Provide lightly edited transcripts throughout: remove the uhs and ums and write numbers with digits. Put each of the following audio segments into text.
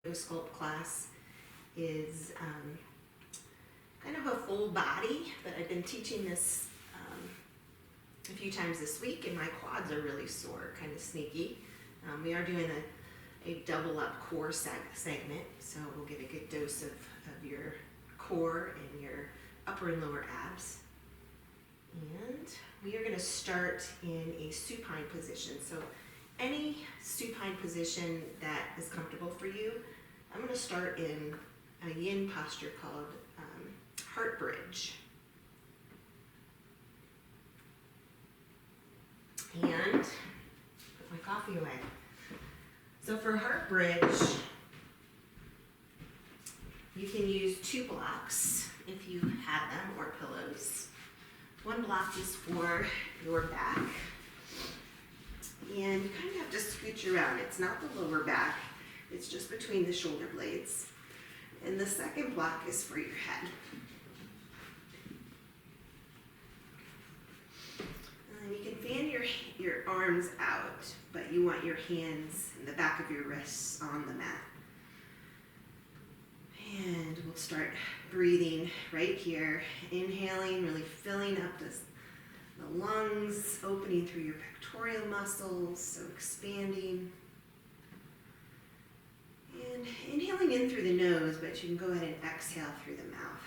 Yoga Sculpt class is kind of a full body, but I've been teaching this a few times this week, and my quads are really sore, kind of sneaky. We are doing a double up core segment, so we'll get a good dose of your core and your upper and lower abs. And we are going to start in a supine position. So any supine position that is comfortable for you. I'm going to start in a yin posture called heart bridge. And put my coffee away. So for heart bridge, you can use 2 blocks if you have them, or pillows. One block is for your back, and you kind of have to scooch around. It's not the lower back, it's just between the shoulder blades. And the second block is for your head. And you can fan your arms out, but you want your hands and the back of your wrists on the mat. And we'll start breathing right here. Inhaling, really filling up the lungs, opening through your pectoral muscles, so expanding. And inhaling in through the nose, but you can go ahead and exhale through the mouth.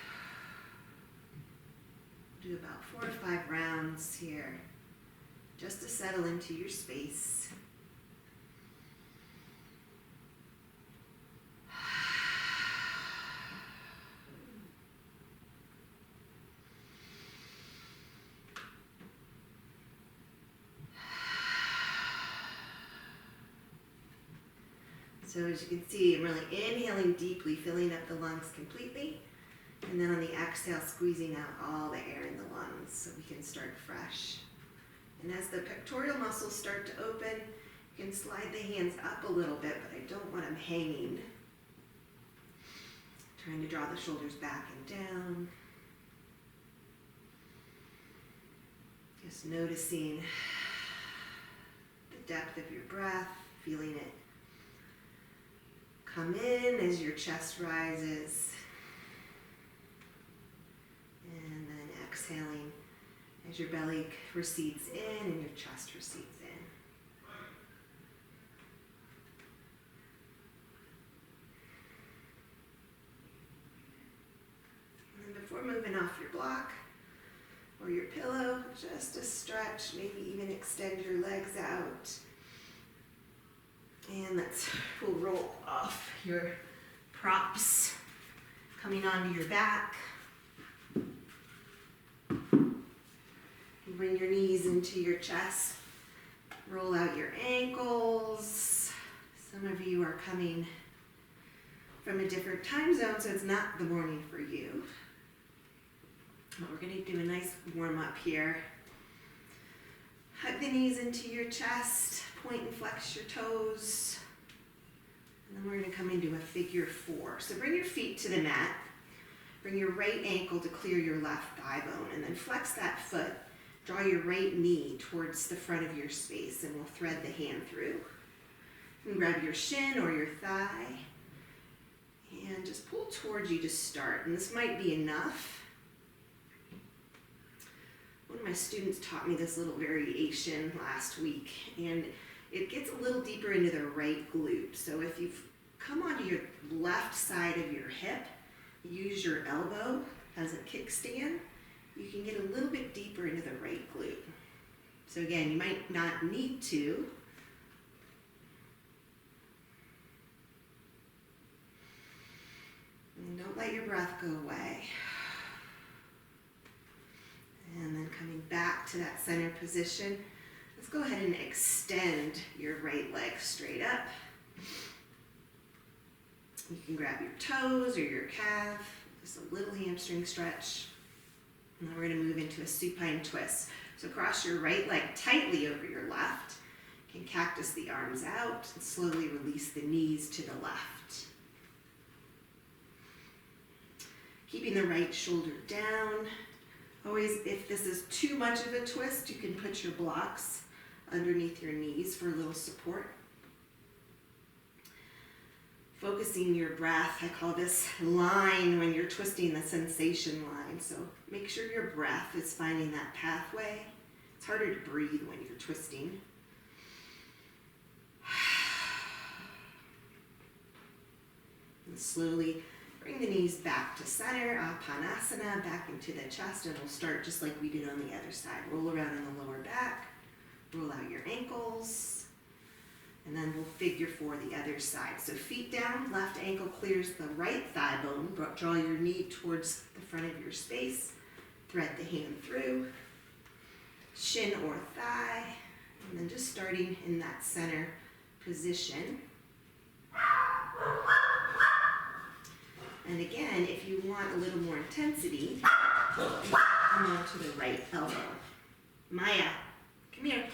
Do about 4 or 5 rounds here, just to settle into your space. So as you can see, I'm really inhaling deeply, filling up the lungs completely, and then on the exhale, squeezing out all the air in the lungs so we can start fresh. And as the pectoral muscles start to open, you can slide the hands up a little bit, but I don't want them hanging. Trying to draw the shoulders back and down. Just noticing the depth of your breath, feeling it come in as your chest rises, and then exhaling as your belly recedes in and your chest recedes in. And then before moving off your block or your pillow, just a stretch, maybe even extend your legs out. And we'll roll off your props, coming onto your back. Bring your knees into your chest. Roll out your ankles. Some of you are coming from a different time zone, so it's not the morning for you. But we're going to do a nice warm up here. Hug the knees into your chest. Point and flex your toes. And then we're going to come into a figure 4. So bring your feet to the mat. Bring your right ankle to clear your left thigh bone. And then flex that foot. Draw your right knee towards the front of your space, and we'll thread the hand through. And grab your shin or your thigh. And just pull towards you to start. And this might be enough. One of my students taught me this little variation last week, and it gets a little deeper into the right glute. So if you've come onto your left side of your hip, use your elbow as a kickstand, you can get a little bit deeper into the right glute. So again, you might not need to. And don't let your breath go away. And then coming back to that center position, let's go ahead and extend your right leg straight up. You can grab your toes or your calf, just a little hamstring stretch. And then we're going to move into a supine twist. So cross your right leg tightly over your left. You can cactus the arms out and slowly release the knees to the left. Keeping the right shoulder down. Always, if this is too much of a twist, you can put your blocks underneath your knees for a little support. focusing your breath. I call this line when you're twisting, the sensation line. So make sure your breath is finding that pathway. It's harder to breathe when you're twisting. And slowly bring the knees back to center, Panasana, back into the chest, and we'll start just like we did on the other side. Roll around in the lower back, roll out your ankles, and then we'll figure four the other side. So feet down, left ankle clears the right thigh bone. Draw your knee towards the front of your space. Thread the hand through, shin or thigh, and then just starting in that center position. And again, if you want a little more intensity, come on to the right elbow. Maya, come here.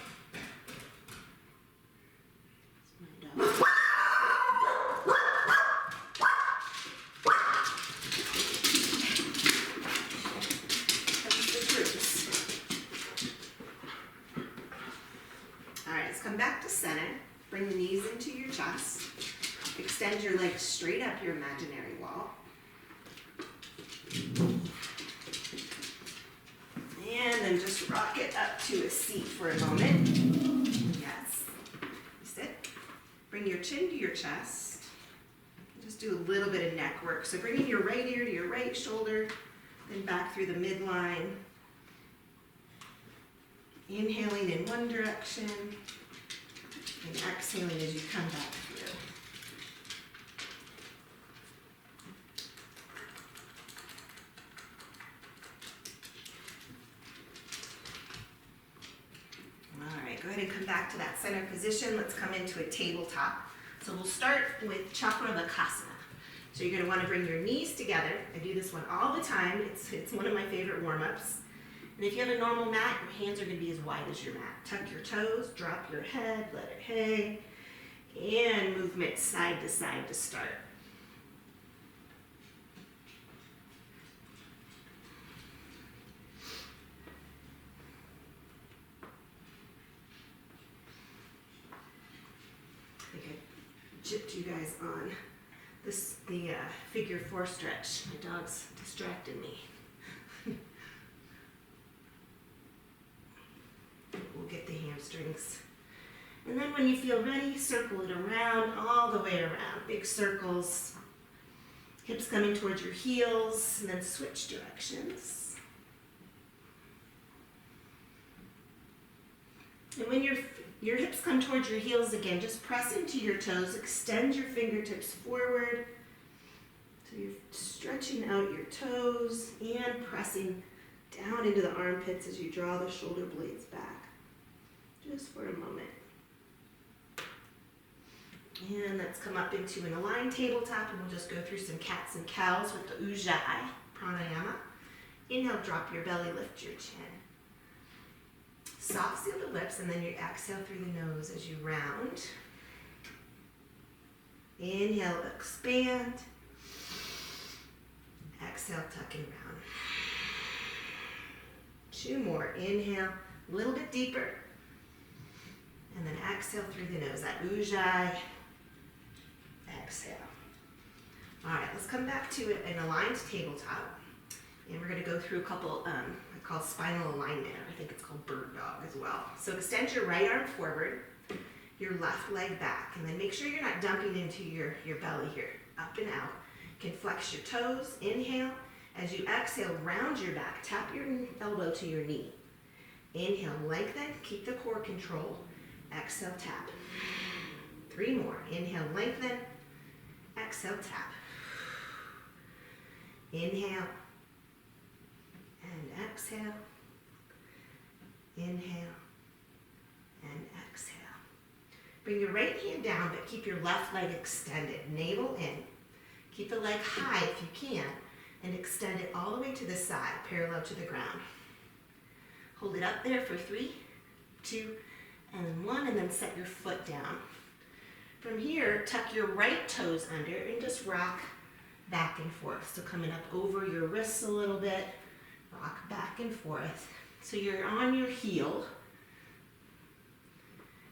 That's my dog. That's the truth. All right, let's come back to center. Bring the knees into your chest. Extend your legs straight up your imaginary wall. And then just rock it up to a seat for a moment. Yes. Sit. Bring your chin to your chest. Just do a little bit of neck work. So bringing your right ear to your right shoulder, then back through the midline. Inhaling in one direction, and exhaling as you come back through. Go ahead and come back to that center position. Let's come into a tabletop. So we'll start with Chakra Makasana. So you're going to want to bring your knees together. I do this one all the time. It's one of my favorite warm-ups. And if you have a normal mat, your hands are going to be as wide as your mat. Tuck your toes, drop your head, let it hang, and movement side to side to start. Gypped you guys on the figure four stretch. My dog's distracted me. We'll get the hamstrings. And then when you feel ready, circle it around, all the way around. Big circles. Hips coming towards your heels, and then switch directions. And when your hips come towards your heels again, just press into your toes, extend your fingertips forward. So you're stretching out your toes and pressing down into the armpits as you draw the shoulder blades back. Just for a moment. And let's come up into an aligned tabletop, and we'll just go through some cats and cows with the Ujjayi pranayama. Inhale, drop your belly, lift your chin. Soft seal the lips, and then you exhale through the nose as you round. Inhale, expand. Exhale, tuck and round. Two more. Inhale, a little bit deeper. And then exhale through the nose. That Ujjayi. Exhale. All right, let's come back to an aligned tabletop. And we're going to go through a couple, I call spinal alignment, or I think it's called bird dog as well. So extend your right arm forward, your left leg back, and then make sure you're not dumping into your belly here. Up and out. You can flex your toes, inhale. As you exhale, round your back, tap your elbow to your knee. Inhale, lengthen, keep the core control. Exhale, tap. Three more. Inhale, lengthen. Exhale, tap. Inhale. And exhale. Inhale. And exhale. Bring your right hand down, but keep your left leg extended. Navel in. Keep the leg high if you can, and extend it all the way to the side, parallel to the ground. Hold it up there for 3, 2, and 1, and then set your foot down. From here, tuck your right toes under and just rock back and forth. So coming up over your wrists a little bit, rock back and forth. So you're on your heel.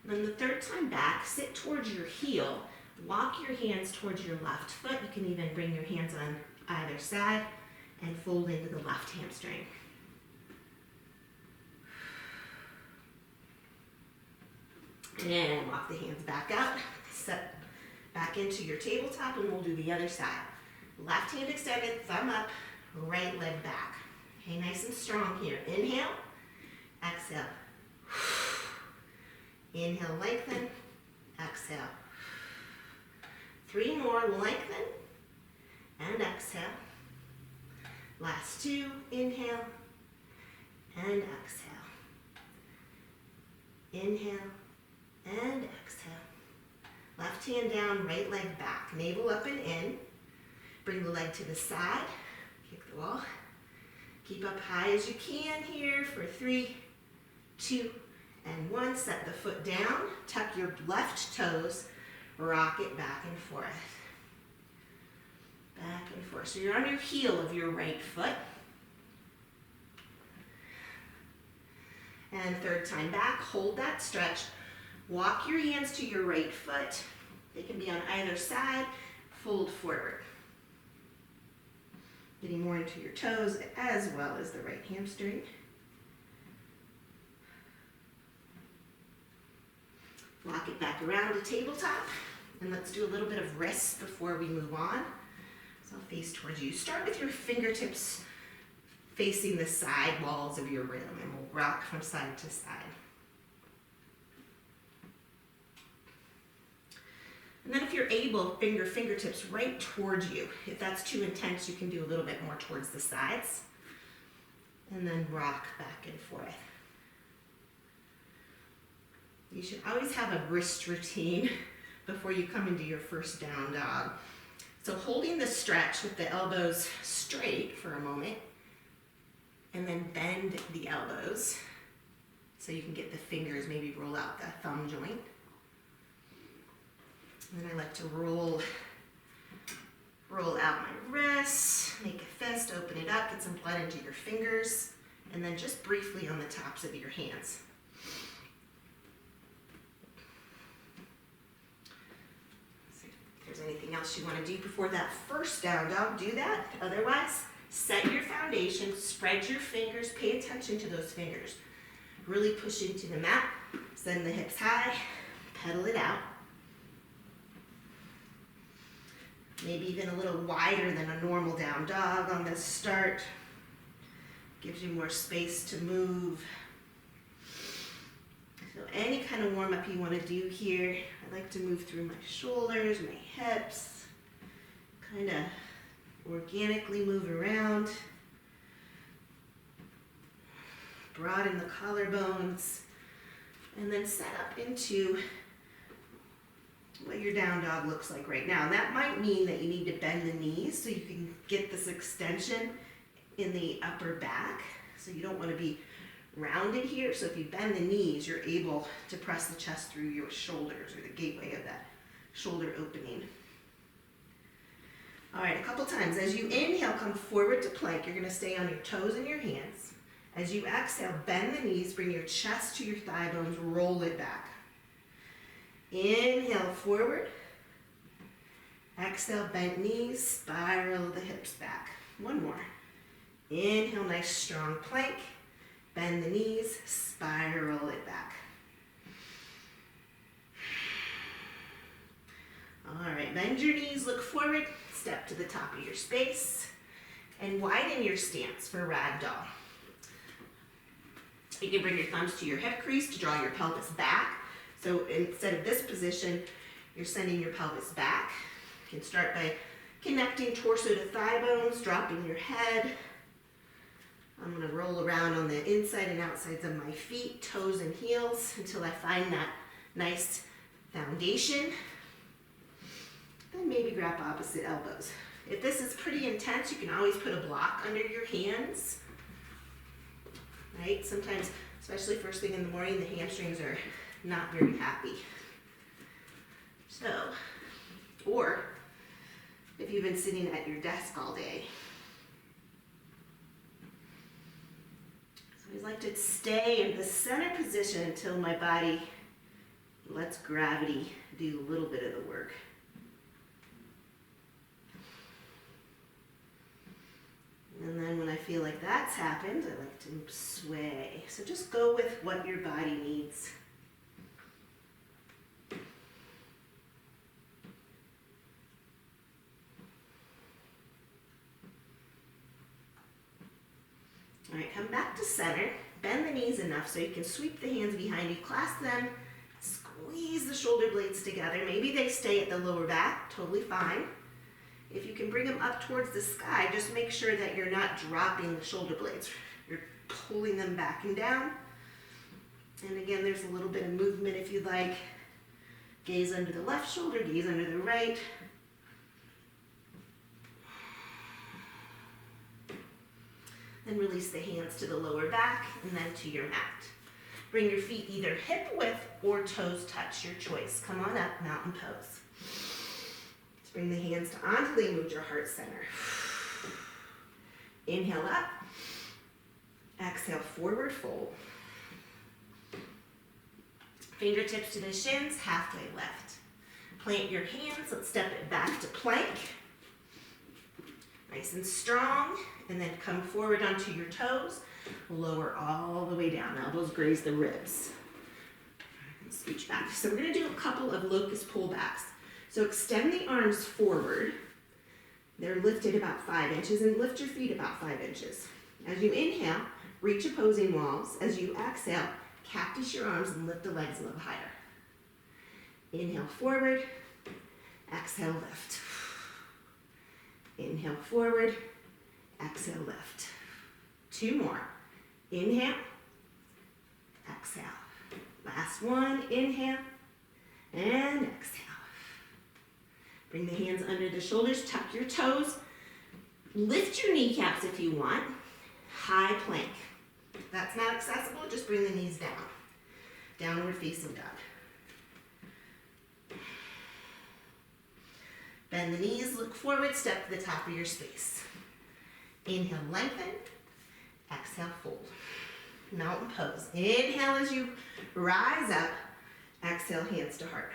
And then the third time back, sit towards your heel, Walk your hands towards your left foot. You can even bring your hands on either side and fold into the left hamstring. And walk the hands back out. Step back into your tabletop, and we'll do the other side. Left hand extended, thumb up, right leg back. Okay, nice and strong here. Inhale, exhale. Inhale, lengthen, exhale. 3 more, lengthen, and exhale. Last 2, inhale, and exhale. Inhale, and exhale. Left hand down, right leg back. Navel up and in. Bring the leg to the side. Kick the wall. Keep up high as you can here for 3, 2, and 1. Set the foot down. Tuck your left toes. Rock it back and forth. Back and forth. So you're on your heel of your right foot. And third time back, hold that stretch. Walk your hands to your right foot. They can be on either side. Fold forward. Getting more into your toes as well as the right hamstring. Walk it back around to tabletop. And let's do a little bit of wrists before we move on. So I'll face towards you. Start with your fingertips facing the side walls of your rim, and we'll rock from side to side. And then if you're able, fingertips right towards you. If that's too intense, you can do a little bit more towards the sides. And then rock back and forth. You should always have a wrist routine before you come into your first down dog. So holding the stretch with the elbows straight for a moment, and then bend the elbows so you can get the fingers, maybe roll out the thumb joint. And then I like to roll out my wrists, make a fist, open it up, get some blood into your fingers, and then just briefly on the tops of your hands. So if there's anything else you want to do before that first down dog, do that. Otherwise, set your foundation, spread your fingers, pay attention to those fingers. Really push into the mat, send the hips high, pedal it out. Maybe even a little wider than a normal down dog on this start. Gives you more space to move. So any kind of warm up you want to do here. I like to move through my shoulders, my hips. Kind of organically move around. Broaden the collarbones. And then set up into what your down dog looks like right now. And that might mean that you need to bend the knees so you can get this extension in the upper back. So you don't want to be rounded here. So if you bend the knees, you're able to press the chest through your shoulders, or the gateway of that shoulder opening. All right, a couple times. As you inhale, come forward to plank. You're going to stay on your toes and your hands. As you exhale, bend the knees, bring your chest to your thigh bones, roll it back. Inhale, forward. Exhale, bent knees, spiral the hips back. One more. Inhale, nice strong plank. Bend the knees, spiral it back. All right, bend your knees, look forward, step to the top of your space, and widen your stance for Ragdoll. You can bring your thumbs to your hip crease to draw your pelvis back. So instead of this position, you're sending your pelvis back. You can start by connecting torso to thigh bones, dropping your head. I'm going to roll around on the inside and outsides of my feet, toes and heels, until I find that nice foundation. Then maybe grab opposite elbows. If this is pretty intense, you can always put a block under your hands. Right? Sometimes, especially first thing in the morning, the hamstrings are not very happy. So, or if you've been sitting at your desk all day. So I always like to stay in the center position until my body lets gravity do a little bit of the work. And then when I feel like that's happened, I like to sway. So just go with what your body needs. All right, come back to center. Bend the knees enough so you can sweep the hands behind you, clasp them, squeeze the shoulder blades together. Maybe they stay at the lower back, totally fine. If you can bring them up towards the sky, just make sure that you're not dropping the shoulder blades. You're pulling them back and down. And again, there's a little bit of movement if you'd like. Gaze under the left shoulder, gaze under the right. Then release the hands to the lower back and then to your mat. Bring your feet either hip width or toes touch, your choice. Come on up, mountain pose. Bring the hands to onto move your heart center. Inhale up. Exhale, forward fold. Fingertips to the shins, halfway lift. Plant your hands, let's step it back to plank. Nice and strong, and then come forward onto your toes. Lower all the way down, elbows graze the ribs. And scooch back. So we're gonna do a couple of locust pullbacks. So extend the arms forward. They're lifted about 5 inches, and lift your feet about 5 inches. As you inhale, reach opposing walls. As you exhale, cactus your arms and lift the legs a little higher. Inhale forward, exhale lift. Inhale forward, exhale lift. 2 more. Inhale, exhale. Last one, inhale, and exhale. Bring the hands under the shoulders, tuck your toes. Lift your kneecaps if you want. High plank. If that's not accessible, just bring the knees down. Downward facing dog. Bend the knees, look forward, step to the top of your space. Inhale, lengthen. Exhale, fold. Mountain pose. Inhale as you rise up. Exhale, hands to heart.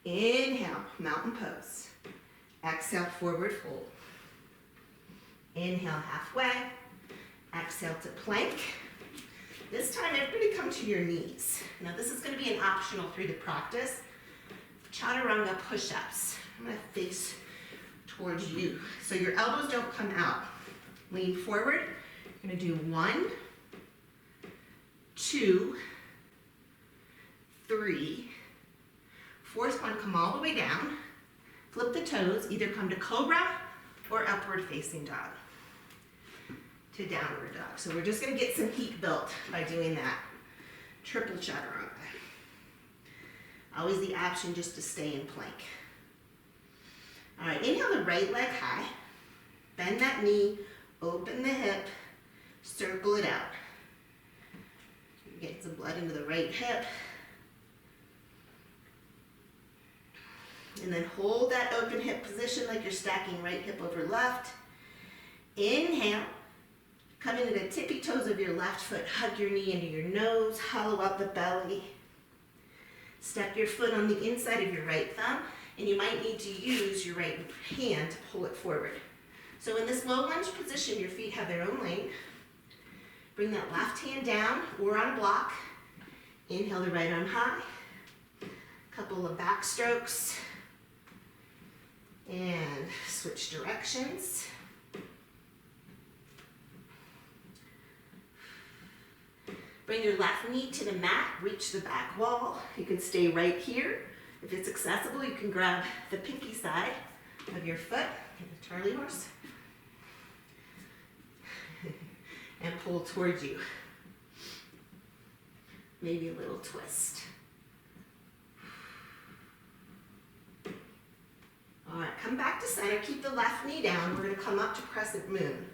Inhale, mountain pose. Exhale, forward fold. Inhale, halfway. Exhale to plank. This time, everybody come to your knees. Now, this is going to be an optional through the practice. Chaturanga Push-Ups. I'm going to face towards you. So your elbows don't come out. Lean forward. You're going to do 1, 2, 3. Fourth one, come all the way down. Flip the toes, either come to cobra or upward facing dog to downward dog. So we're just gonna get some heat built by doing that. Triple chaturanga. Always the option just to stay in plank. All right, inhale the right leg high. Bend that knee, open the hip, circle it out. Get some blood into the right hip. And then hold that open hip position like you're stacking right hip over left. Inhale. Come into the tippy toes of your left foot. Hug your knee into your nose. Hollow out the belly. Step your foot on the inside of your right thumb. And you might need to use your right hand to pull it forward. So in this low lunge position, your feet have their own length. Bring that left hand down or on a block. Inhale the right arm high. Couple of back strokes. And switch directions. Bring your left knee to the mat, reach the back wall. You can stay right here. If it's accessible, you can grab the pinky side of your foot, the Charlie horse, and pull towards you. Maybe a little twist. All right, come back to center. Keep the left knee down. We're going to come up to Crescent Moon.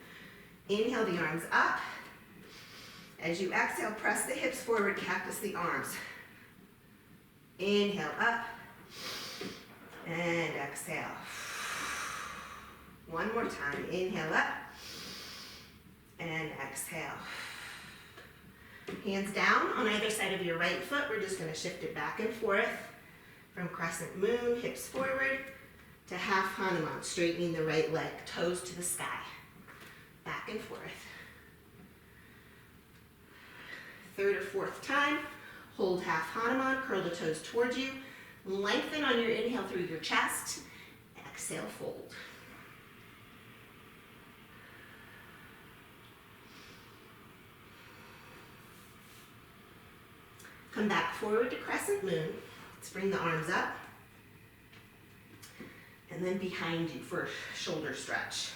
Inhale the arms up. As you exhale, press the hips forward, cactus the arms. Inhale up. And exhale. One more time. Inhale up. And exhale. Hands down on either side of your right foot. We're just going to shift it back and forth from Crescent Moon, hips forward, to half Hanuman, straightening the right leg, toes to the sky. Back and forth. Third or fourth time, hold half Hanuman, curl the toes towards you. Lengthen on your inhale through your chest. Exhale, fold. Come back forward to Crescent Moon. Let's bring the arms up. And then behind you for a shoulder stretch.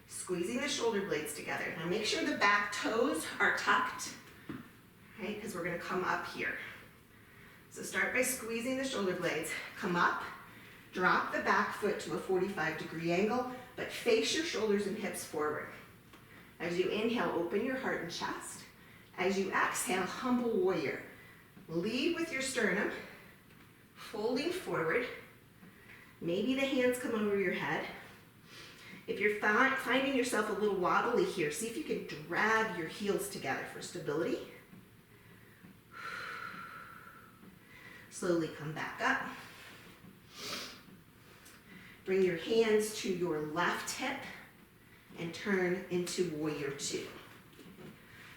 Squeezing the shoulder blades together. Now make sure the back toes are tucked, right? Because we're going to come up here. So start by squeezing the shoulder blades. Come up, drop the back foot to a 45-degree angle, but face your shoulders and hips forward. As you inhale, open your heart and chest. As you exhale, humble warrior. Lead with your sternum, folding forward. Maybe the hands come over your head. If you're finding yourself a little wobbly here, see if you can drag your heels together for stability. Slowly come back up. Bring your hands to your left hip and turn into warrior two.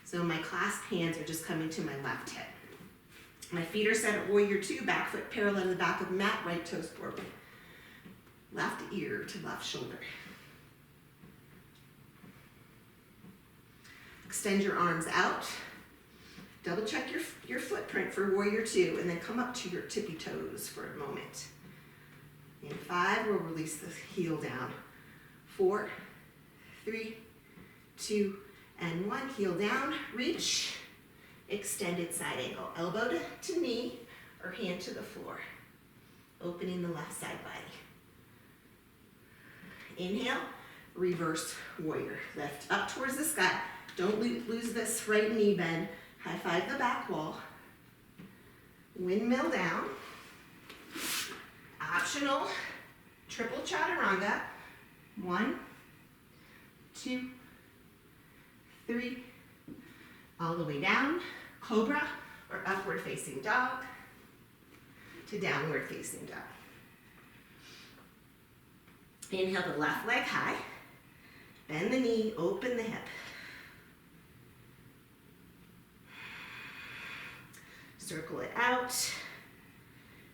So my clasped hands are just coming to my left hip. My feet are set at warrior two, back foot parallel to the back of the mat, right toes forward. Left ear to left shoulder. Extend your arms out. Double check your footprint for warrior two, and then come up to your tippy toes for a moment. In 5, we'll release the heel down. 4, 3, 2, and 1. Heel down, reach, extended side angle. Elbow to knee or hand to the floor. Opening the left side body. Inhale, reverse warrior. Lift up towards the sky. Don't lose this right knee bend. High five the back wall. Windmill down. Optional triple chaturanga. 1, 2, 3. All the way down. Cobra or upward facing dog to downward facing dog. Inhale the left leg high. Bend the knee, open the hip. Circle it out.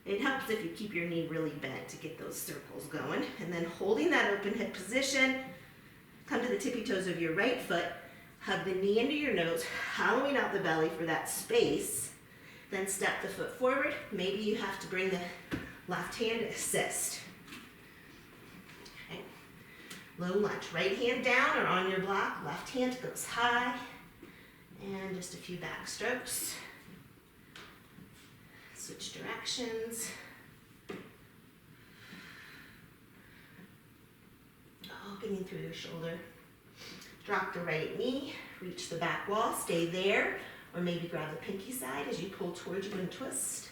It helps if you keep your knee really bent to get those circles going. And then holding that open hip position, come to the tippy toes of your right foot, hug the knee into your nose, hollowing out the belly for that space. Then step the foot forward. Maybe you have to bring the left hand to assist. Okay. Low lunge. Right hand down or on your block. Left hand goes high. And just a few back strokes. Switch directions. Opening through your shoulder. Drop the right knee, reach the back wall, stay there, or maybe grab the pinky side as you pull towards you and twist.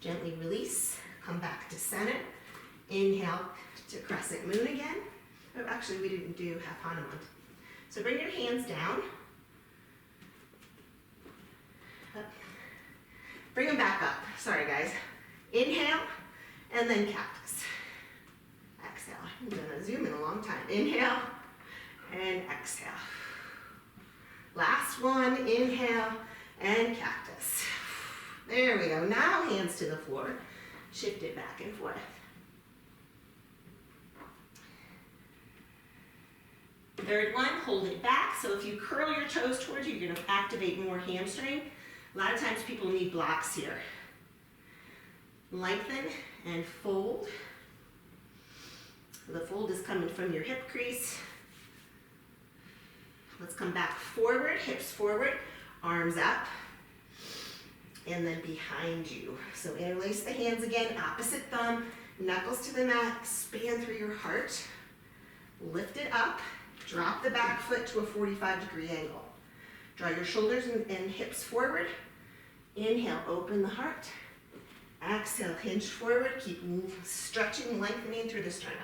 Gently release, come back to center. Inhale to Crescent Moon again. Oh, actually, we didn't do half Hanuman. So bring your hands down. Up. Bring them back up. Sorry, guys. Inhale, and then cactus. Exhale. I'm gonna zoom in a long time. Inhale, and exhale. Last one, inhale, and cactus. There we go. Now hands to the floor. Shift it back and forth. Third one, hold it back. So if you curl your toes towards you, you're going to activate more hamstring. A lot of times people need blocks here. Lengthen and fold. So the fold is coming from your hip crease. Let's come back forward, hips forward, arms up, and then behind you. So interlace the hands again, opposite thumb, knuckles to the mat, expand through your heart. Lift it up. Drop the back foot to a 45-degree angle. Draw your shoulders and hips forward. Inhale, open the heart. Exhale, hinge forward. Keep stretching, lengthening through the sternum.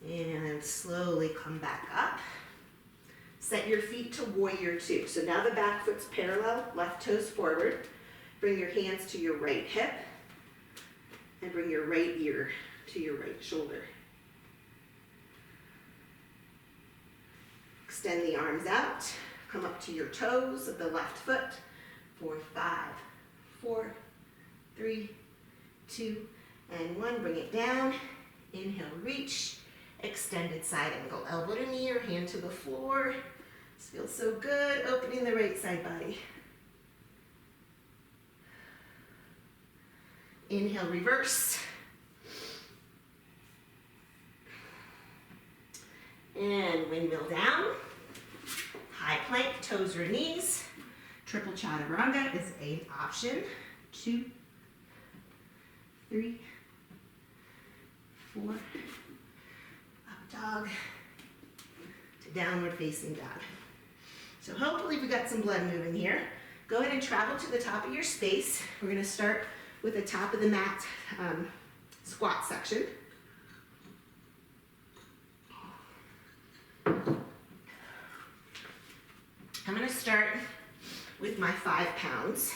And slowly slowly come back up. Set your feet to warrior two. So now the back foot's parallel, left toes forward. Bring your hands to your right hip and bring your right ear to your right shoulder. Extend the arms out. Come up to your toes of the left foot. 4, 5, 4, 3, 2, and 1. Bring it down. Inhale, reach. Extended side angle. Elbow to knee or hand to the floor. This feels so good. Opening the right side body. Inhale, reverse. And windmill down. High plank, toes or knees. Triple Chaturanga is an option. 2, 3, 4. Up dog to downward facing dog. So hopefully we got some blood moving here. Go ahead and travel to the top of your space. We're going to start with the top of the mat squat section. I'm going to start with my 5 pounds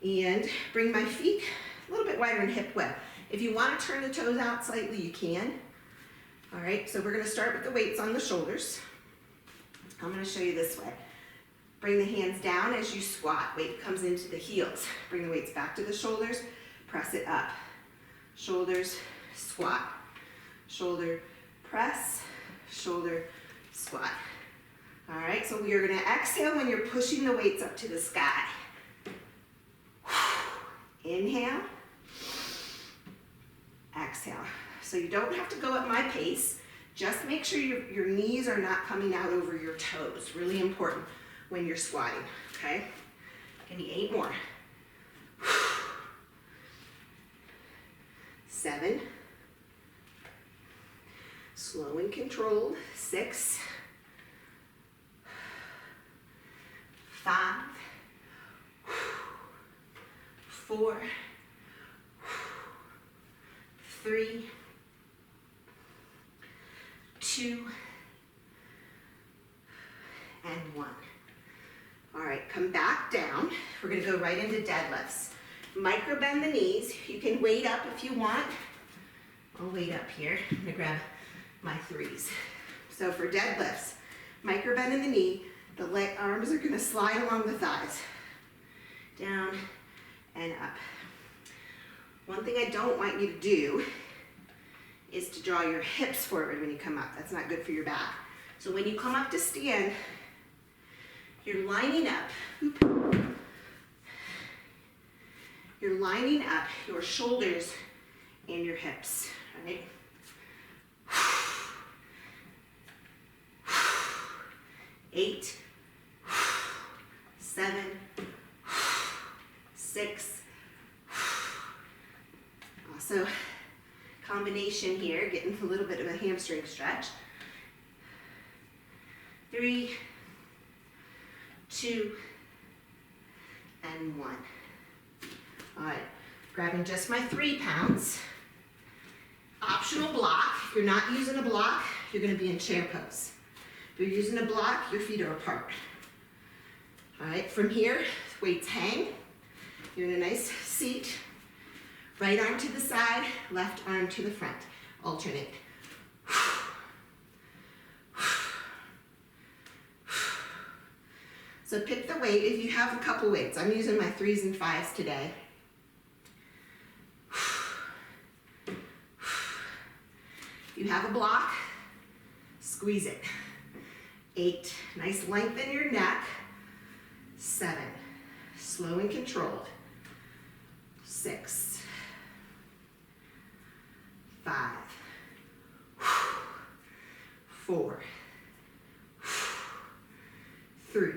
and bring my feet a little bit wider in hip width. If you want to turn the toes out slightly, you can. All right, so we're going to start with the weights on the shoulders. I'm going to show you this way. Bring the hands down as you squat. Weight comes into the heels. Bring the weights back to the shoulders. Press it up. Shoulders, squat. Shoulder, press. Shoulder, squat. All right, so we are going to exhale when you're pushing the weights up to the sky. Inhale. Exhale. So you don't have to go at my pace. Just make sure your knees are not coming out over your toes. Really important when you're squatting, okay? Give me 8 more. 7. Slow and controlled. 6. 5. 4. 3. 2. And 1. All right, come back down. We're gonna go right into deadlifts. Micro bend the knees. You can weight up if you want. I'll weight up here. I'm gonna grab my 3s. So for deadlifts, micro bend in the knee. The arms are gonna slide along the thighs. Down and up. One thing I don't want you to do is to draw your hips forward when you come up. That's not good for your back. So when you come up to stand, you're lining up. You're lining up your shoulders and your hips, right? 8, 7, 6. Also, combination here, getting a little bit of a hamstring stretch. 3, 2, and 1. All right, grabbing just my 3 pounds. Optional block. If you're not using a block, you're going to be in chair pose. If you're using a block, your feet are apart. All right, from here, weights hang. You're in a nice seat. Right arm to the side, left arm to the front. Alternate. So pick the weight if you have a couple weights. I'm using my 3s and 5s today. If you have a block, squeeze it. 8, nice length in your neck. 7, slow and controlled. 6, 5, 4, 3,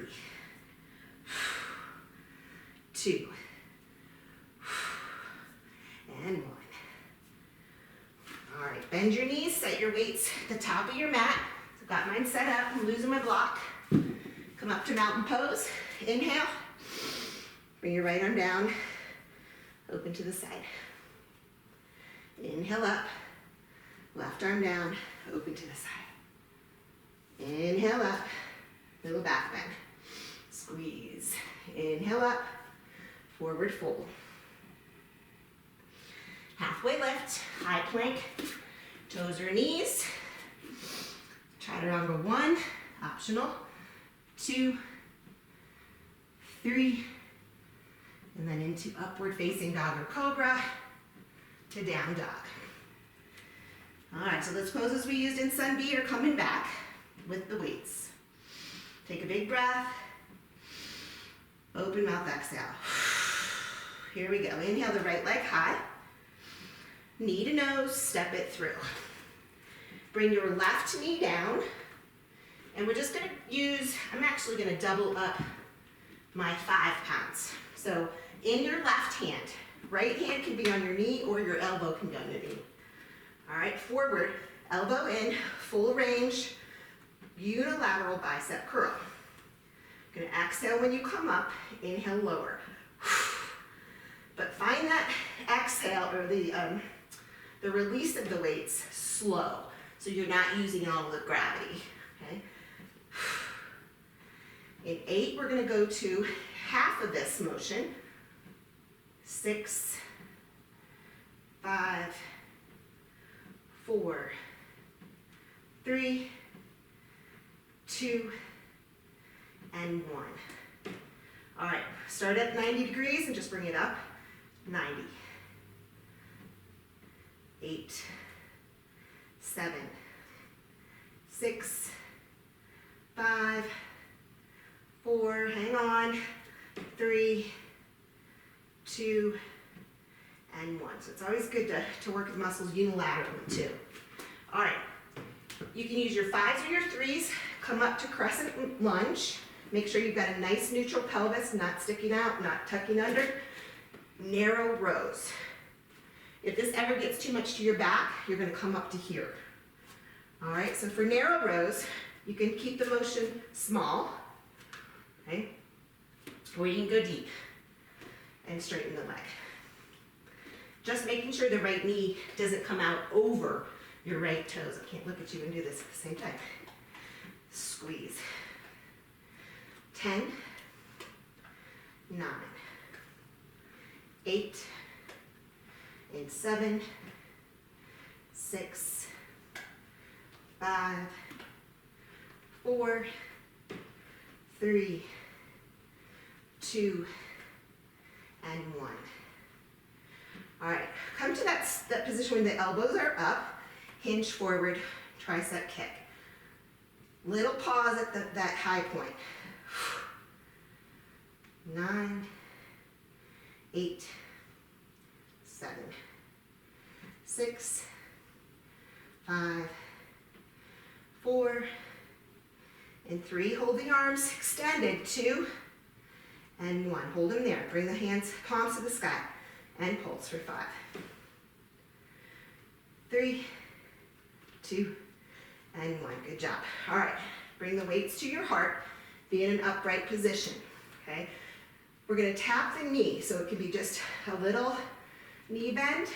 2, and 1. All right, bend your knees, set your weights at the top of your mat. So I've got mine set up, I'm losing my block. Come up to mountain pose, inhale. Bring your right arm down, open to the side. Inhale up, Left arm down, open to the side. Inhale up, little back bend. Squeeze. Inhale up, forward fold. Halfway lift, high plank, toes or knees. Chaturanga 1, optional. 2, 3, and then into upward facing dog or cobra to down dog. All right, so those poses we used in Sun B are coming back with the weights. Take a big breath. Open mouth, exhale. Here we go. Inhale the right leg high. Knee to nose, step it through. Bring your left knee down. And we're just gonna use, I'm actually gonna double up my 5 pounds. So in your left hand, right hand can be on your knee or your elbow can be on your knee. All right, forward, elbow in, full range, unilateral bicep curl. Gonna exhale when you come up, inhale lower. But find that exhale or the release of the weights slow, so you're not using all the gravity, okay? In 8, we're gonna go to half of this motion. 6, 5, 4, 3, 2, and 1. All right, start at 90 degrees and just bring it up. 90, 8, 7, 6, 5, 4, hang on, 3, 2, and 1. So it's always good to work with muscles unilaterally too. All right, you can use your 5s or your 3s, come up to crescent lunge. Make sure you've got a nice neutral pelvis, not sticking out, not tucking under. Narrow rows. If this ever gets too much to your back, you're gonna come up to here. All right, so for narrow rows, you can keep the motion small, okay? Or you can go deep and straighten the leg. Just making sure the right knee doesn't come out over your right toes. I can't look at you and do this at the same time. Squeeze. 10, 9, 8, and 7, 6, 5, 4, 3, 2, and 1. All right, come to that position when the elbows are up, hinge forward, tricep kick. Little pause at that high point. 9, 8, 7, 6, 5, 4, and 3. Hold the arms extended. 2, and 1. Hold them there. Bring the hands, palms to the sky, and pulse for 5, 3, 2, and 1. Good job. All right, bring the weights to your heart. Be in an upright position, okay? We're gonna tap the knee, so it can be just a little knee bend,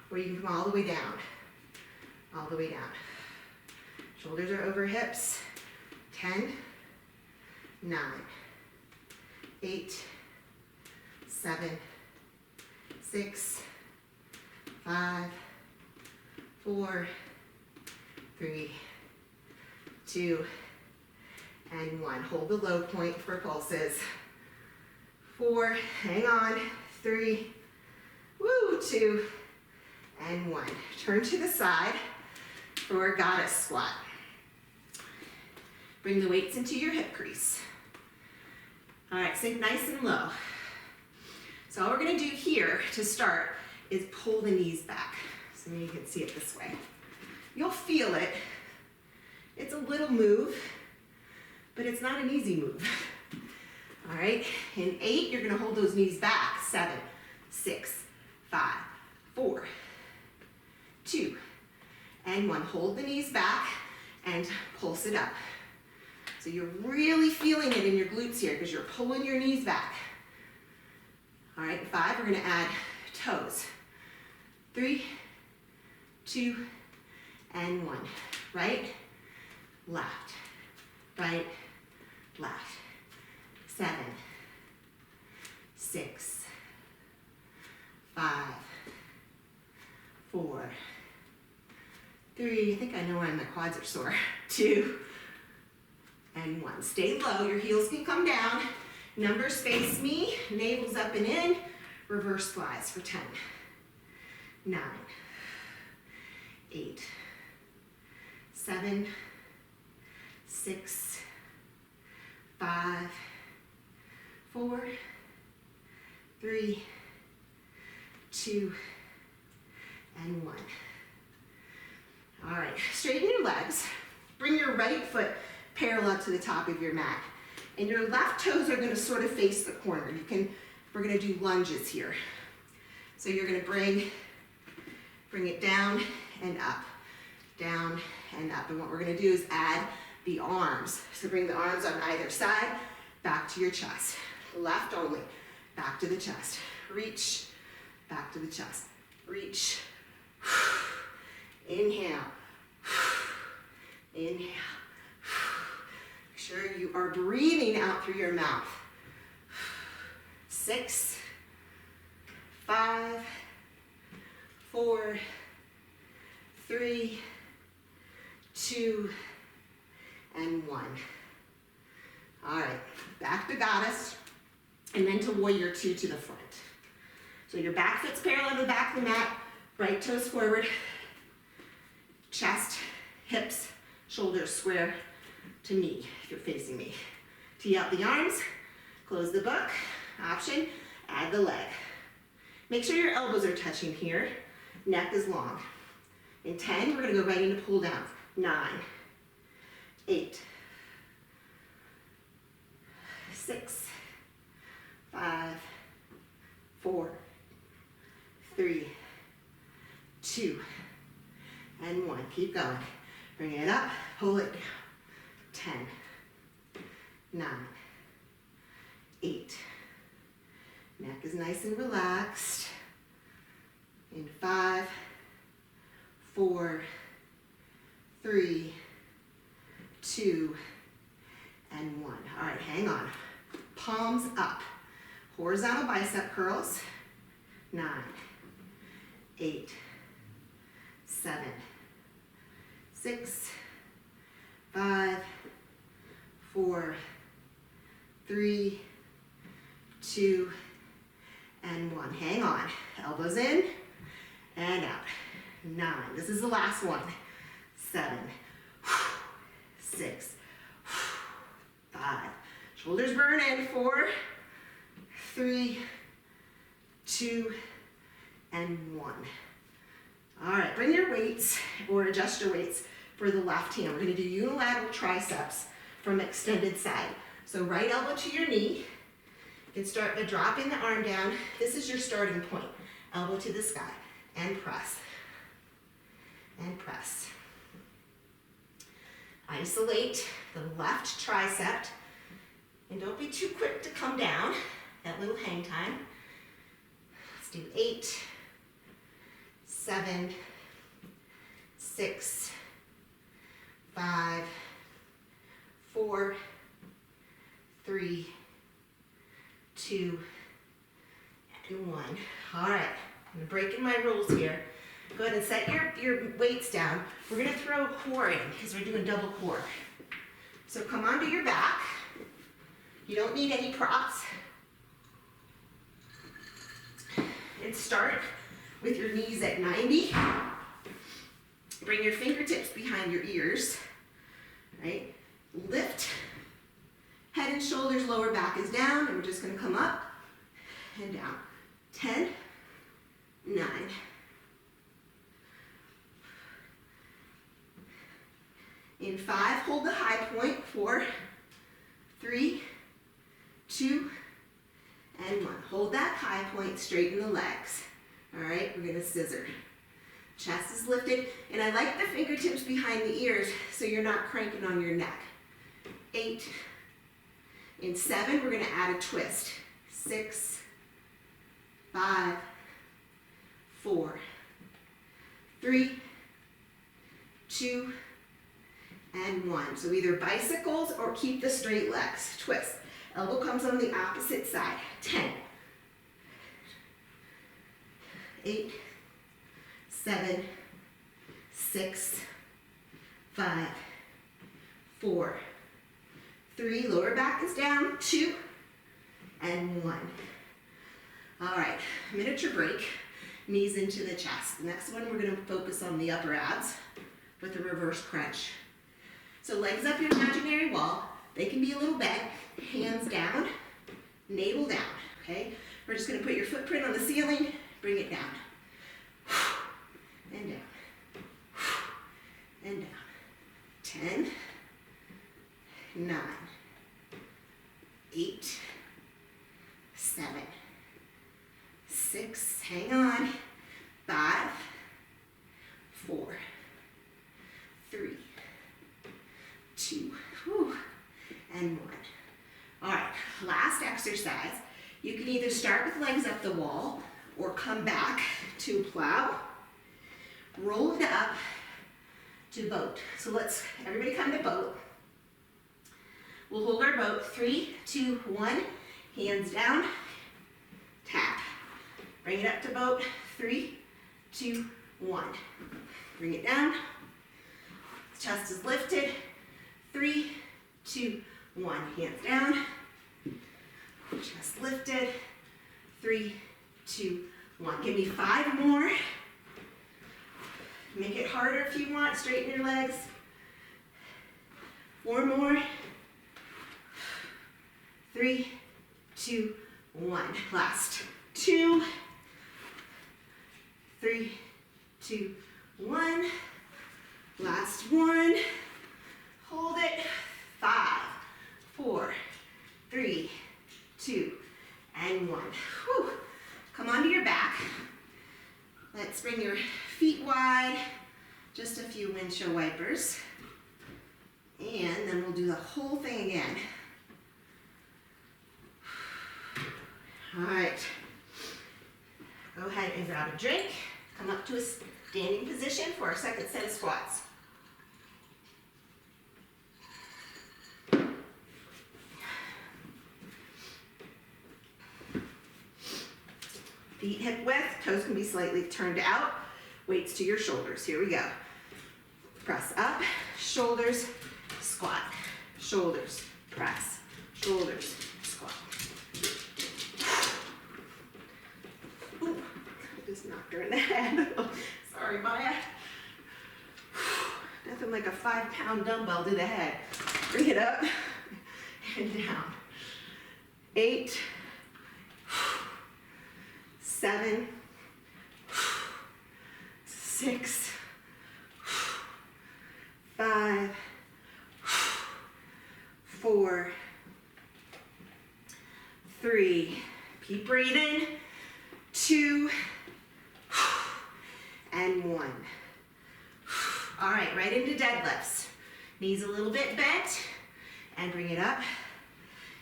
or you can come all the way down, all the way down. Shoulders are over hips. 10, 9, 8, 7, 6, 5, 4, 3, 2, and 1. Hold the low point for pulses. 4, hang on, 3, 2, and 1. Turn to the side for a goddess squat. Bring the weights into your hip crease. All right, sink nice and low. So all we're gonna do here to start is pull the knees back. So maybe you can see it this way. You'll feel it. It's a little move, but it's not an easy move. All right, in 8, you're gonna hold those knees back. 7, 6, 5, 4, 2, and 1. Hold the knees back and pulse it up. So you're really feeling it in your glutes here because you're pulling your knees back. All right, 5, we're gonna add toes. 3, 2, and 1. Right, left, right, left. 7, 6, 5, 4, 3, I think I know why my quads are sore. 2, and 1. Stay low, your heels can come down. Numbers face me, navel's up and in. Reverse flies for 10, 9, 8, 7, 6, 5, 4, 3, 2, and 1. All right, straighten your legs. Bring your right foot parallel to the top of your mat. And your left toes are gonna sort of face the corner. We're gonna do lunges here. So you're gonna bring it down and up, down and up. And what we're gonna do is add the arms. So bring the arms on either side, back to your chest. Left only, back to the chest. Reach, back to the chest. Reach, inhale, inhale. Make sure you are breathing out through your mouth. 6, 5, 4, 3, 2, and 1. All right, back to goddess, and then to warrior 2 to the front. So your back foot's parallel to the back of the mat, right toes forward, chest, hips, shoulders square to me if you're facing me. Tee out the arms, close the book, option, add the leg. Make sure your elbows are touching here, neck is long. In 10, we're gonna go right into pull down. 9, 8, 6, 5, 4, 3, 2, and 1. Keep going. Bring it up, pull it down. 10, 9, 8. Neck is nice and relaxed. In 5, 4, 3, 2, and 1. All right, hang on. Palms up. Horizontal bicep curls. 9, 8, 7, 6, 5, 4, 3, 2, and 1. Hang on. Elbows in and out. 9. This is the last one. 7, 6, 5. Shoulders burn in. 4, 3, 2, and 1. All right, bring your weights or adjust your weights for the left hand. We're gonna do unilateral triceps from extended side. So right elbow to your knee. You can start by dropping the arm down. This is your starting point. Elbow to the sky and press. And press. Isolate the left tricep. And don't be too quick to come down. That little hang time. Let's do 8, 7, 6, 5, 4, 3, 2, and 1. All right, I'm breaking my rules here. Go ahead and set your weights down. We're gonna throw a core in because we're doing double core. So come onto your back. You don't need any props. And start with your knees at 90. Bring your fingertips behind your ears, right? Lift, head and shoulders, lower back is down, and we're just gonna come up and down. 10, 9, 5, hold the high point. 4, 3, 2, and 1. Hold that high point, straighten the legs. All right, we're gonna scissor. Chest is lifted, and I like the fingertips behind the ears so you're not cranking on your neck. 8. In 7, we're gonna add a twist. 6, 5, 4, 3, 2, and 1. So either bicycles or keep the straight legs. Twist. Elbow comes on the opposite side. 10, 8, 7, 6, 5, 4, 3. Lower back is down. 2, and 1. All right, miniature break. Knees into the chest. The next one, we're going to focus on the upper abs with a reverse crunch. So legs up your imaginary wall. They can be a little bent. Hands down, navel down, okay? We're just going to put your footprint on the ceiling, bring it down. And down. And down. 10, 9, 8, 7, 6, hang on, 5, 4, 3, 2, and 1. All right, last exercise. You can either start with legs up the wall or come back to plow, roll it up to boat. So let's, everybody come to boat. We'll hold our boat, 3, 2, 1, hands down, tap. Bring it up to boat, 3, 2, 1. Bring it down, chest is lifted, 3, 2, 1. Hands down, chest lifted, 3, 2, 1. Give me 5 more. Make it harder if you want, straighten your legs. 4 more. 3, 2, 1. Last 2, 3, 2, 1. Last 1. Hold it. 5, 4, 3, 2, and 1. Whew. Come onto your back. Let's bring your feet wide. Just a few windshield wipers. And then we'll do the whole thing again. All right. Go ahead and grab a drink. Come up to a standing position for our second set of squats. Feet hip width, toes can be slightly turned out. Weights to your shoulders. Here we go. Press up, shoulders, squat. Shoulders, press, shoulders, squat. Ooh, just knocked her in the head. Sorry, Maya. Nothing like a 5-pound dumbbell to the head. Bring it up and down. 8, 7, 6, 5, 4, 3, keep breathing, 2, and 1. All right, right into deadlifts. Knees a little bit bent, and bring it up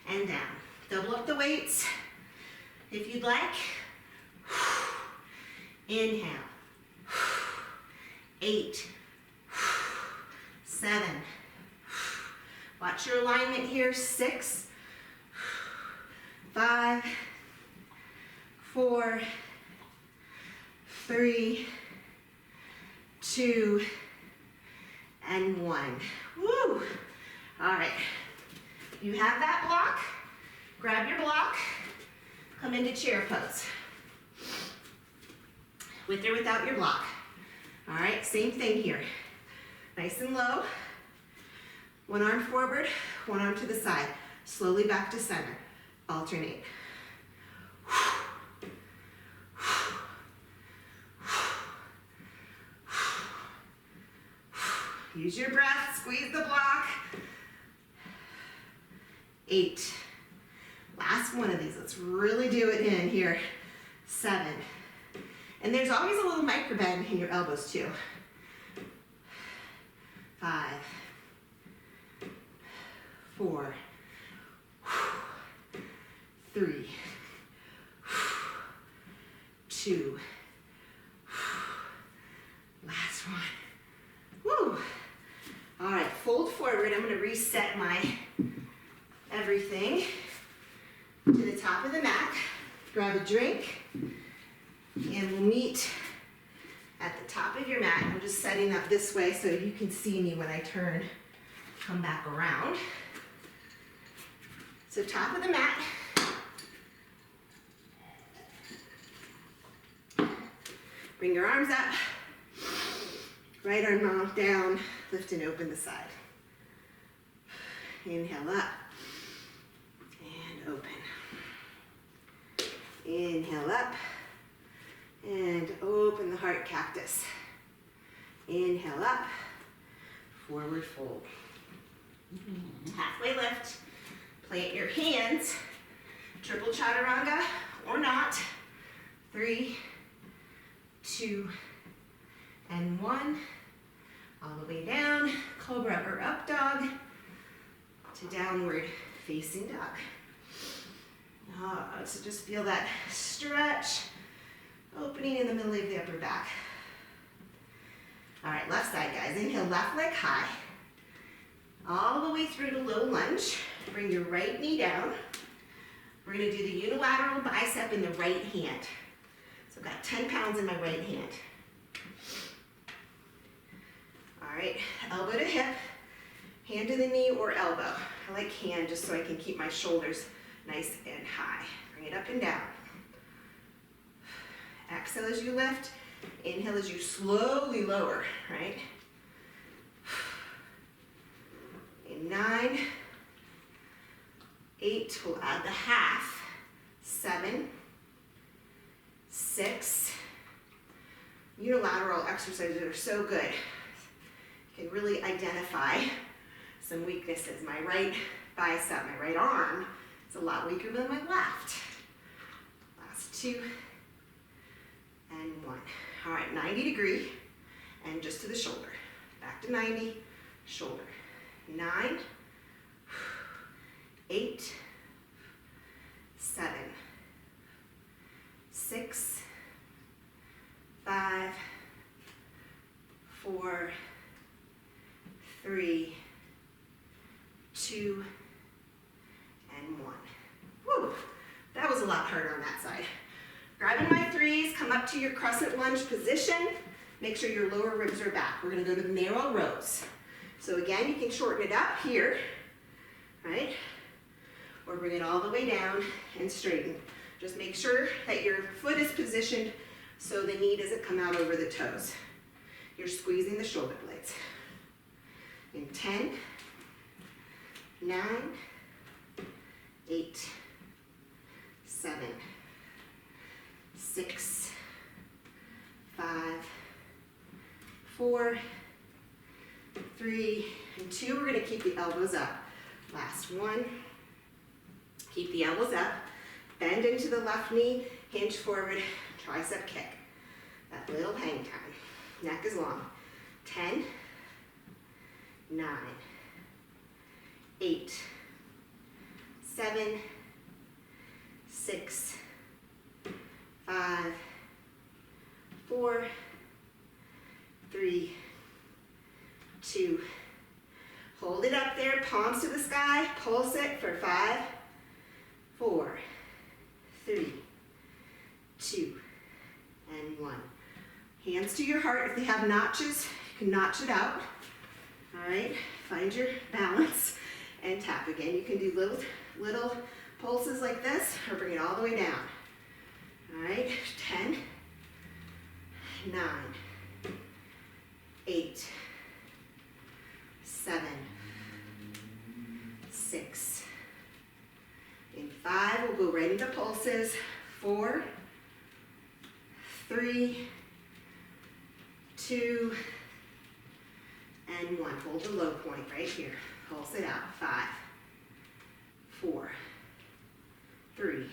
and down. Double up the weights if you'd like. Inhale. 8, 7. Watch your alignment here. 6, 5, 4, 3, 2, and 1. Woo! All right. You have that block. Grab your block. Come into chair pose. With or without your block. All right, same thing here. Nice and low. One arm forward, one arm to the side. Slowly back to center. Alternate. Use your breath, squeeze the block. 8. Last one of these, let's really do it in here. 7. And there's always a little micro bend in your elbows too. 5, 4, 3, 2, last one. Woo! forward, I'm gonna reset my everything to the top of the mat. Grab a drink, and we'll meet at the top of your mat. I'm just setting up this way so you can see me when I turn, come back around. So top of the mat. Bring your arms up. Right arm down, lift and open the side. Inhale up and open. Inhale up and open the heart cactus. Inhale up, forward fold. Halfway lift, plant your hands, triple chaturanga or not. 3, 2, and 1. All the way down, cobra or up dog to downward facing dog. So just feel that stretch, opening in the middle of the upper back. All right, left side, guys. Inhale, left leg high. All the way through to low lunge. Bring your right knee down. We're gonna do the unilateral bicep in the right hand. So I've got 10 pounds in my right hand. All right, elbow to hip, hand to the knee or elbow. I like hand just so I can keep my shoulders nice and high. Bring it up and down. Exhale as you lift. Inhale as you slowly lower, right? In 9, 8, we'll add the half. 7, 6. Unilateral exercises are so good. You can really identify some weaknesses. My right bicep, my right arm, is a lot weaker than my left. Last 2 and 1. All right, 90 degree and just to the shoulder. Back to 90, shoulder. 9, 8, 7, 6, 5, 4, 3, 2, and 1. Woo! That was a lot harder on that side. Grabbing my 3s, come up to your crescent lunge position. Make sure your lower ribs are back. We're gonna go to the narrow rows. So again, you can shorten it up here, right? Or bring it all the way down and straighten. Just make sure that your foot is positioned so the knee doesn't come out over the toes. You're squeezing the shoulder blades. In 10, 9, 8, 7, 6, 5, 4, 3, and 2. We're going to keep the elbows up. Last 1. Keep the elbows up. Bend into the left knee, hinge forward, tricep kick. That little hang time. Neck is long. 10, 9, 8, 7, 6, 5, 4, 3, 2. Hold it up there, palms to the sky. Pulse it for 5, 4, 3, 2, and 1. Hands to your heart. If they have notches, you can notch it out. All right, find your balance and tap again. You can do little pulses like this or bring it all the way down. All right, 10, 9, 8, 7, 6. In 5, we'll go right into pulses. 4, 3, 2, and 1. Hold the low point right here. Pulse it out. 5, 4, 3,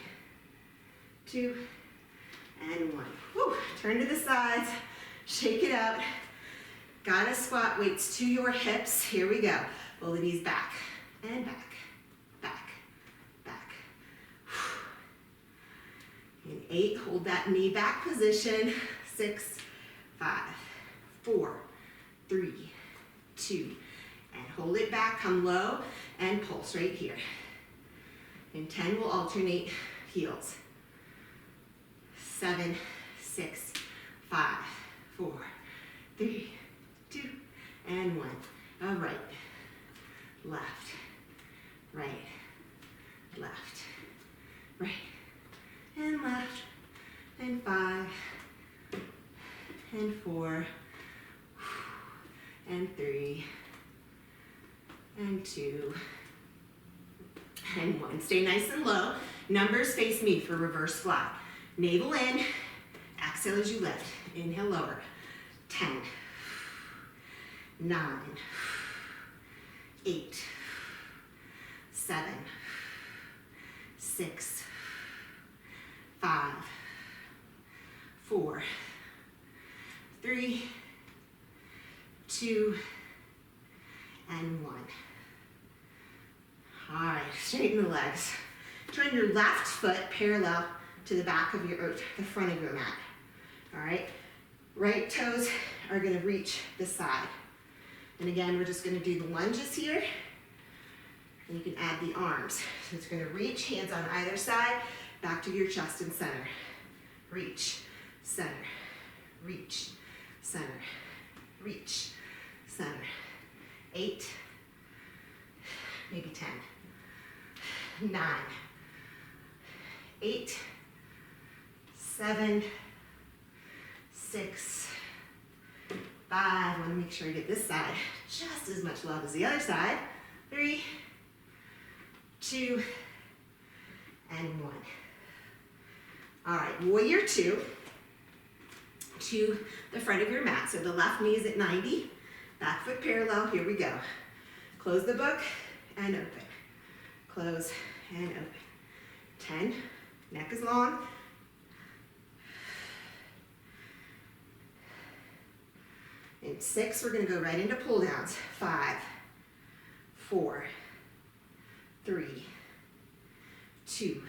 2, and 1. Woo. Turn to the sides. Shake it out. Gotta squat weights to your hips. Here we go. Pull the knees back and back, back, back. In 8, hold that knee back position. 6, 5, 4, 3, 2, and hold it back, come low, and pulse right here. In 10, we'll alternate heels. 7, 6, 5, 4, 3, 2, and 1. All right, left, right, left, right, and left, and 5, and 4, and 3, and 2, and 1. Stay nice and low. Numbers face me for reverse fly. Navel in, exhale as you lift. Inhale, lower. 10, 9, 8, 7, 6, 5, 4, 3, 2, and 1. All right, straighten the legs. Turn your left foot parallel to the back of your, or the front of your mat. All right, right toes are gonna reach the side. And again, we're just gonna do the lunges here. And you can add the arms. So it's gonna reach, hands on either side, back to your chest and center. Reach, center, reach, center, reach, center. 8, maybe 10. 9, 8, 7, 6, 5. I want to make sure I get this side just as much love as the other side. 3, 2, and 1. All right, warrior 2 to the front of your mat. So the left knee is at 90, back foot parallel. Here we go. Close the book and open. Close and open. 10, neck is long. In 6, we're gonna go right into pull downs. 5, 4, 3, 2,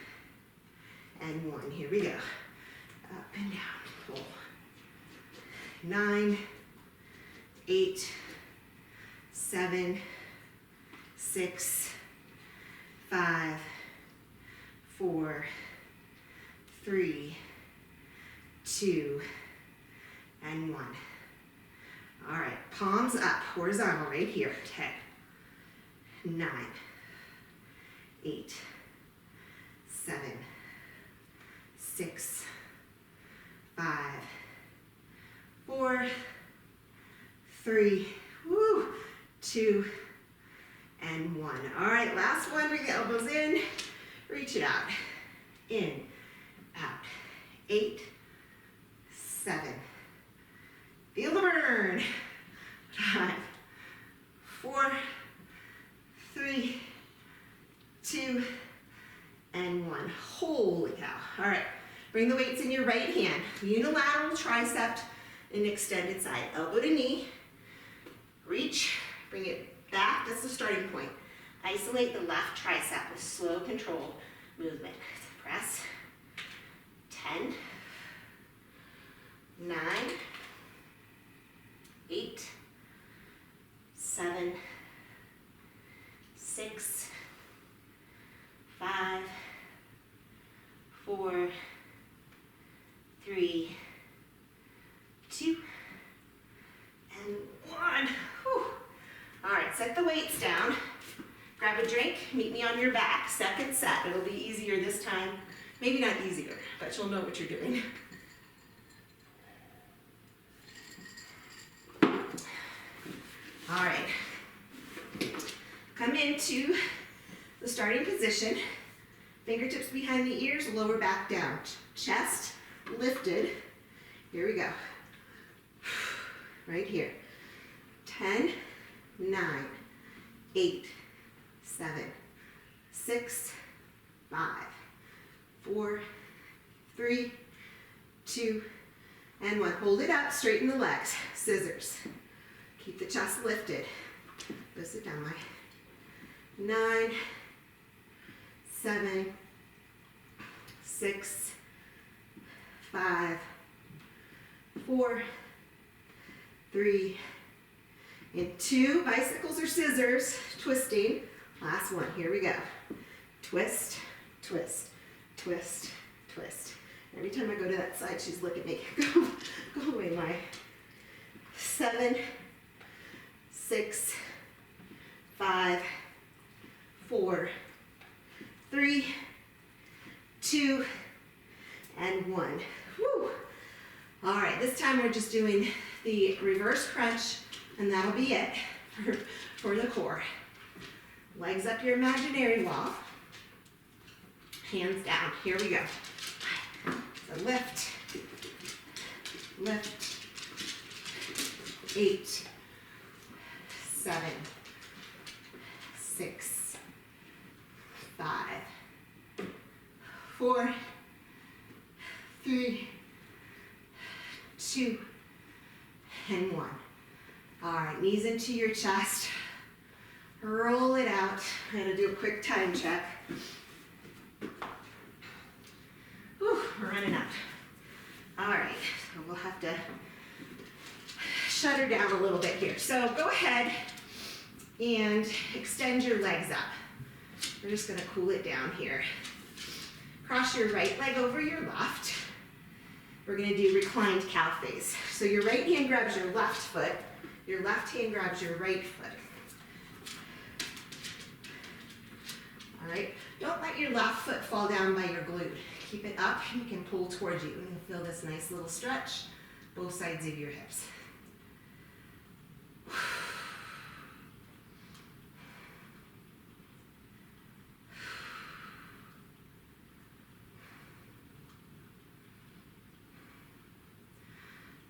and 1. Here we go. Up and down, pull. 9, 8, 7, 6, 5, 4, 3, 2, and 1. All right, palms up, horizontal right here. 10, 9, 8, 7, 6, 5, 4, 3, 2, and 1. All right, last one. Bring the elbows in, reach it out. In, out. 8, 7. Feel the burn. 5, 4, 3, 2, and 1. Holy cow. All right, bring the weights in your right hand. Unilateral tricep and extended side. Elbow to knee. Reach, bring it back. That's the starting point. Isolate the left tricep with slow, controlled movement. Press. 10, 9, 8, 7, 6, 5, 4, 3, 2, and 1. Whew. All right, set the weights down. Grab a drink, meet me on your back. Second set, it'll be easier this time. Maybe not easier, but you'll know what you're doing. All right, come into the starting position. Fingertips behind the ears, lower back down. Chest lifted. Here we go. Right here. 10, 9, 8, 7, 6, 5, 4, 3, 2, and 1. Hold it up, straighten the legs. Scissors. Keep the chest lifted. Go sit down, Mike. 9, 7, 6, 5, 4, 3, In 2 bicycles or scissors, twisting. Last one, here we go. Twist, twist, twist, twist. Every time I go to that side, she's looking at me. Go away, my 7, 6, 5, 4, 3, 2, and 1. Woo. All right, this time we're just doing the reverse crunch, and that'll be it for the core. Legs up your imaginary wall. Hands down. Here we go. So lift, lift. 8, 7, 6, 5, 4, 3, 2, and 1. All right, knees into your chest. Roll it out. I'm gonna do a quick time check. Whew, we're running out. All right, so we'll have to shut her down a little bit here. So go ahead and extend your legs up. We're just gonna cool it down here. Cross your right leg over your left. We're gonna do reclined cow face. So your right hand grabs your left foot, your left hand grabs your right foot. All right, don't let your left foot fall down by your glute. Keep it up, you can pull towards you. And you'll feel this nice little stretch, both sides of your hips.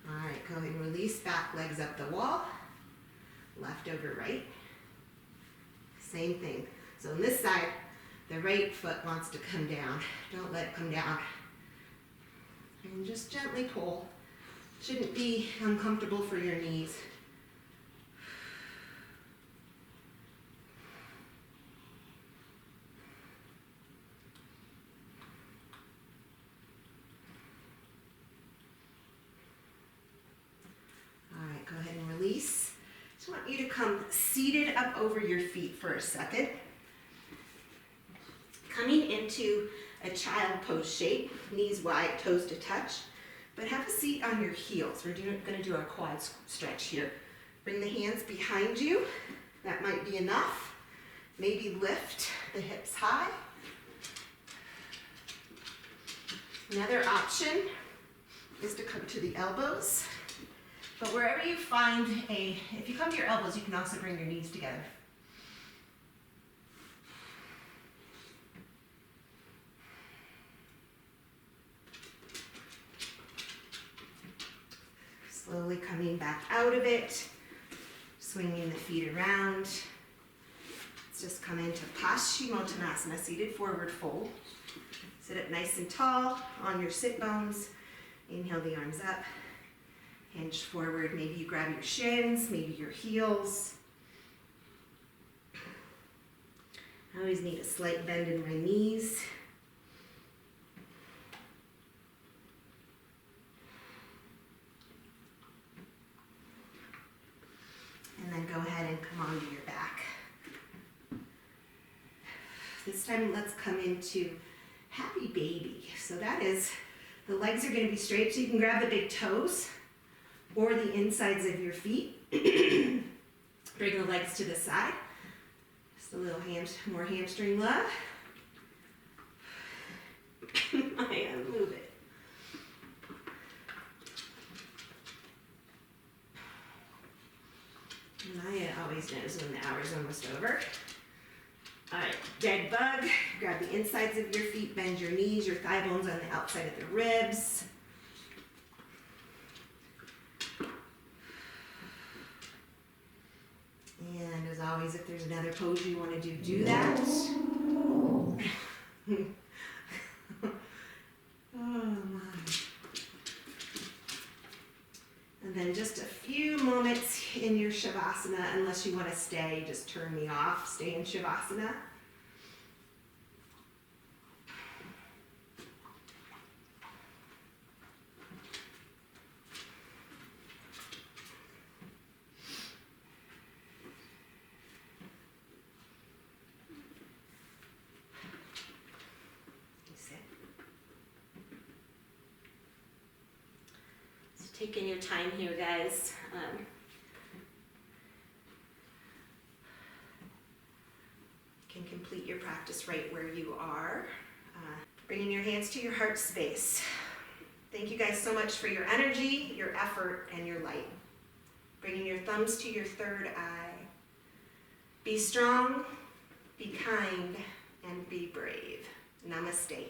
All right, go ahead and release, back legs up the wall, left over right. Same thing. So on this side, the right foot wants to come down. Don't let it come down. And just gently pull. Shouldn't be uncomfortable for your knees. All right, go ahead and release. Just want you to come seated up over your feet for a second. Coming into a child pose shape, knees wide, toes to touch, but have a seat on your heels. We're going to do our quad stretch here. Bring the hands behind you. That might be enough. Maybe lift the hips high. Another option is to come to the elbows. But wherever you find if you come to your elbows, you can also bring your knees together. Slowly coming back out of it, swinging the feet around. Let's just come into Paschimottanasana, seated forward fold. Sit up nice and tall on your sit bones. Inhale the arms up, hinge forward. Maybe you grab your shins, maybe your heels. I always need a slight bend in my knees. And then go ahead and come onto your back. This time let's come into happy baby. So that is, the legs are going to be straight, so you can grab the big toes or the insides of your feet. Bring the legs to the side. Just a little more hamstring love. Move it. Maya always knows when the hour's almost over. All right, dead bug. Grab the insides of your feet, bend your knees, your thigh bones on the outside of the ribs. And as always, if there's another pose you want to do that. Oh my. And then just a few moments in your Shavasana, unless you want to stay, just turn me off, stay in Shavasana. Taking your time here, guys. You can complete your practice right where you are. Bringing your hands to your heart space. Thank you guys so much for your energy, your effort, and your light. Bringing your thumbs to your third eye. Be strong, be kind, and be brave. Namaste.